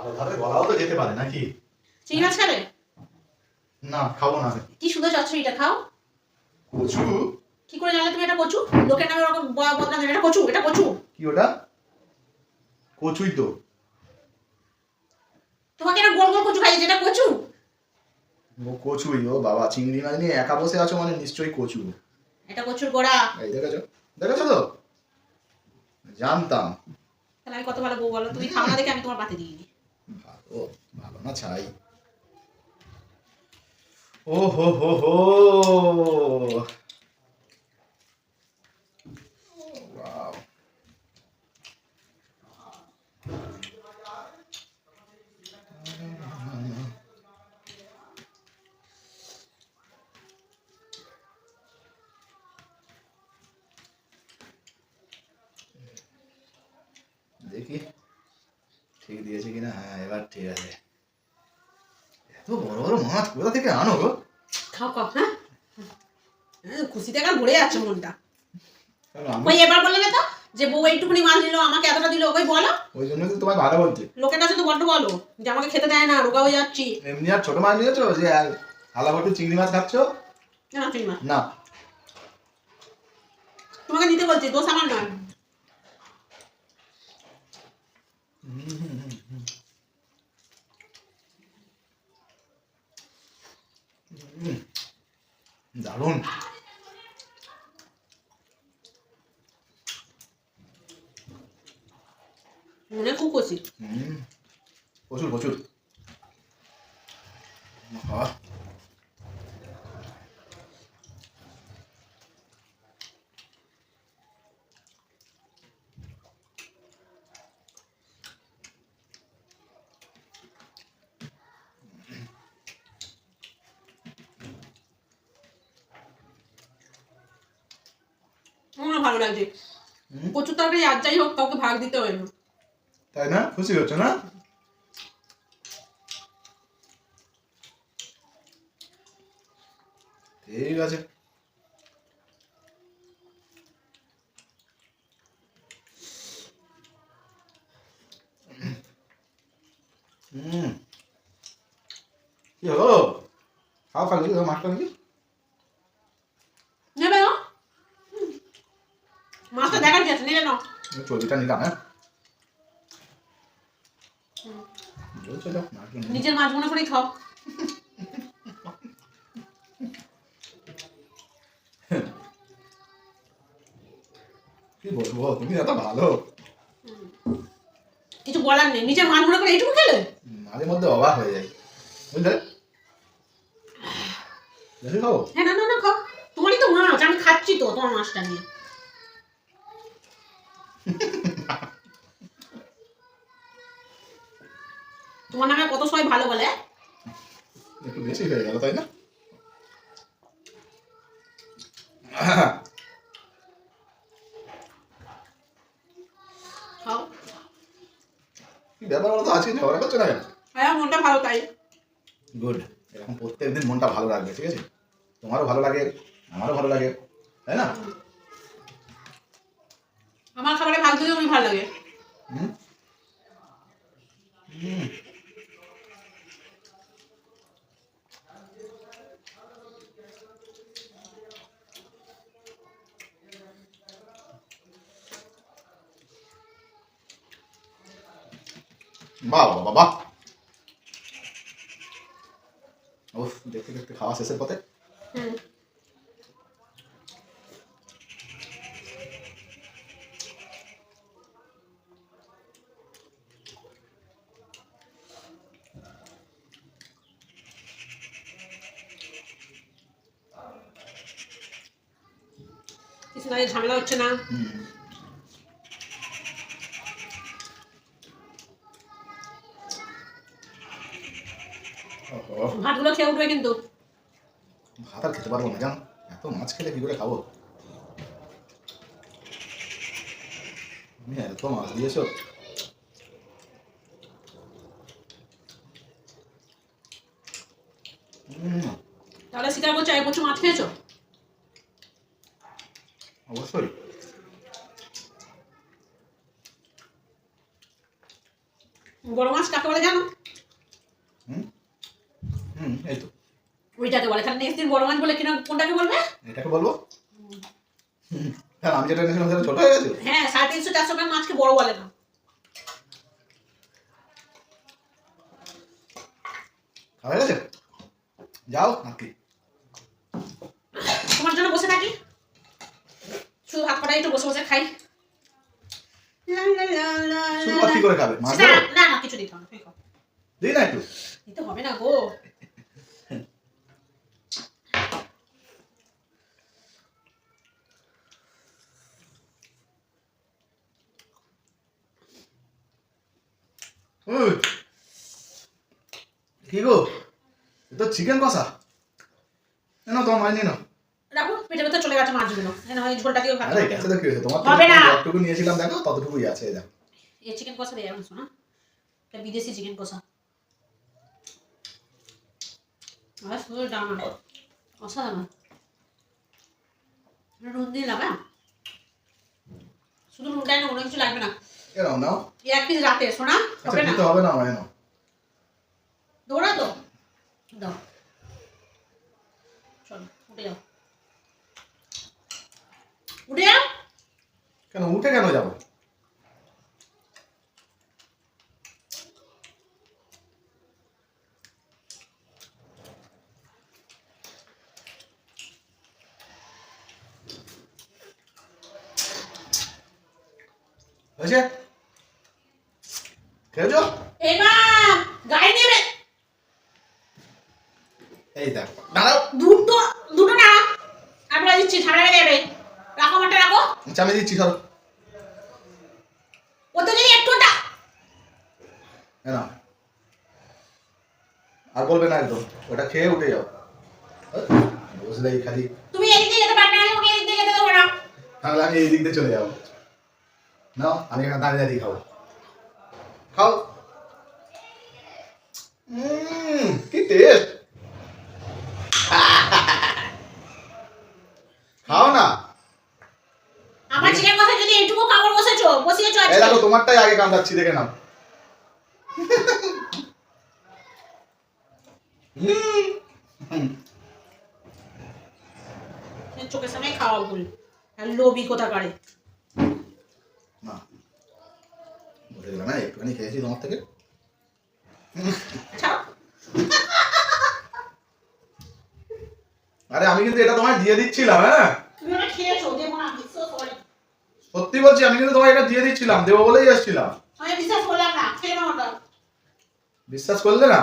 ভালোভাবে বলাও তো যেতে পারে নাকি? চিংড়ি মাছ খাবে? না, খাবো না। কি সুন্দর চচ্চড়িটা, খাও। কচু? কি করে জানলে তুমি এটা কচু? লোকের নামে ওরকম বদনাম দেবে, এটা কচু, এটা কচু। কি ওটা? কচুই তো। তোমাকে এটা গোল গোল কচু খাইয়েছে, এটা কচু। ও কচুই। ও বাবা, চিংড়ি মাছ নিয়ে একা বসে আছো মানে নিশ্চয়ই কচু। এটা কচুর গোড়া। এই দেখেছো, দেখেছো তো? জানতাম। তাহলে আমি কত ভালো বউ বলো, তুমি খাও না দেখে আমি তোমার পাতে দিয়ে দিই। ভালো, ভালো না ছাই। ও হো হো হো। ওয়াও। দেখি ঠিক দিয়েছে কিনা। হ্যাঁ, এবার ঠিক আছে। এত বড় বড় মাছ কোথা থেকে আনো গো? খাও খাও। হ্যাঁ, খুশিতে এখন ভরে যাচ্ছে মনটা। আমি ওই এবার বললে না তো যে বউ এইটুকুনি মাছ দিল, আমাকে এতটা দিল, ওই বলো। ওই জন্য তো তোমায় ভালো বলছি। লোকের কাছে তো বড্ড বলো যে আমাকে খেতে দেয় না, রোগা হয়ে যাচ্ছি। এমনি আর ছোট মাছ নিয়েছো যে আলাভটি চিংড়ি মাছ খাচ্ছ? না চিংড়ি মাছ না। তোমাকে দিতে বলছি, দোষ আমার নয়। দারুণ। মনে খুব খুশি। প্রচুর প্রচুর। আহ, আমার ভালো লাগছে। প্রচুর তরকারি আর যাই হোক কাউকে ভাগ দিতে হয় না। তাই না? খুশি হচ্ছে না? ঠিক আছে। কি হলো? খাও খাও দেখি, মাছটা দেখি। নেবে না? মাছটা দেখার কি আছে, নেবে না? চর্বিটা নিলাম। হ্যাঁ, বলছো যাও, মাছটা নিলাম। নিজের মাছ মনে করেই খাও। কি বলবো, তুমি এত ভালো। কিছু বলার নেই, নিজের মাছ মনে করে এইটুকু খেলে। মাঝে মধ্যে অবাক হয়ে যায়, বুঝলে? দেখি খাও। হ্যাঁ, না না না খাও। তোমারই তো মাছ, আমি খাচ্ছি তো তোমার মাছটা নিয়ে। তোমার নামে কত সবাই ভালো বলে। একটু বেশি হয়ে গেল, তাই না? খাও। কি ব্যাপার বলো তো, আজকে ঝগড়া করছো না কেন? হ্যাঁ, মনটা ভালো তাই। গুড। এরকম প্রত্যেকদিন মনটা ভালো রাখবে, ঠিক আছে? তোমারও ভালো লাগে, আমারও ভালো লাগে, তাই না? আমার খাবারে ভাগ দিলেও আমি ভালো লাগে। হুম হুম। বাহ বাহ বাহ। উফ, দেখতে দেখতে খাওয়া শেষের পথে। হুম। কিছু না, ঝামেলা হচ্ছে না। ভাতগুলো খেয়ে উঠবে কিন্তু। ভাত আর খেতে পারবো না জানো, এত মাছ খেলে কি করে খাবো? তুমি এত মাছ দিয়েছো। তাহলে স্বীকার করছো এই প্রচুর মাছ খেয়েছো? অবশ্যই। বড় মাছ কাকে বলে জানো? হুম হুম, এই তো ওইটাকে বলে। তাহলে নেক্সট দিন বড় মাছ বলে কিনা কোনটাকে বলবে? এটাকে বলবো। হ্যাঁ, আমি যেটা এনেছিলাম সেটা ছোট হয়ে গেছে। হ্যাঁ, 350-400 গ্রাম মাছকে বড় বলে না। হয়ে গেছে, যাও নাকি তোমার জন্য বসে থাকি, শুধু ভাত কটাই একটু বসে বসে খাই। শুধু ভাত কি করে খাবে? মাছ না দেবো? না না, কিছু দিতে হবে না, তুমি খাও। দিই না একটু? দিতে হবে না গো। উই, কি গো, এ তো চিকেন কষা। না তোমার মাছ নিয়ে নাও। রাখো, পেটের ভেতর চলে গেছে মাছগুলো। এখানে হয় ঝোলটা দিয়ে ভাত আরে খাবে। গেছে তো কি হয়েছে, তোমার হবে না। যতটুকু নিয়েছিলাম দেখো ততটুকুই আছে, এই দেখো। এই চিকেন কষা দিয়ে আনছো না? এটা বিদেশি চিকেন কষা। আর শুধু ডানা অসাধারণ। নুন দিয়ে লাগা, শুধু নুনটাই না, অন্য কিছু লাগবে না। এ নাও নাও। এই এক পিস রাতে শোনা আচ্ছা হবে না, দিতে হবে না আমায়, নাও। দৌড়া তো দাও। চলো উঠে যাও, উঠে যাও। কেন উঠে কেন যাবো? হয়েছে? খেয়েছো? এবার গায়ে নেবে। এই দেখো, দাঁড়াও। দুটো দুটো না, আমরা দিচ্ছি, ঠান্ডা লেগে যাবে। রাখো মাঠে রাখো। আচ্ছা আমি দিচ্ছি, ধরো। ওতে যদি একটুটা এ নাও। আর বলবে না একদম, ওটা খেয়ে উঠে যাও। বুঝলেই খালি, তুমি এদিক দিয়ে যেতে পারবে না, ওকে এদিক দিয়ে যেতে দেবো না। তাহলে আমি এই দিক দিয়ে চলে যাবো। নাও, আমি এখানে দাঁড়িয়ে দাঁড়িয়ে খাবো। খাও। কি টেস্ট! খাও না। আমার চিকেন কষা যদি এইটুকু কামড় বসিয়েছো এই আজকে। দেখো, তোমারটাই আগে কামড়াচ্ছি, দেখে নাও। চোখের সামনে খাওয়া ভুল, আর লোভী কোথাকারে। না, বুঝে গেল না, একটুখানি খেয়েছি তোমার থেকে। ছাড়ো। আরে আমি কিন্তু এটা তোমায় দিয়ে দিচ্ছিলাম, হ্যাঁ তুমি ওটা খেয়েছো, দেবো না, বিশ্বাস করে। সত্যি বলছি, আমি কিন্তু তোমায় এটা দিয়ে দিচ্ছিলাম, দেবো বলেই এসেছিলাম। আমি বিশ্বাস করলাম না, খেয়ে নাও ওটা। বিশ্বাস করলে না?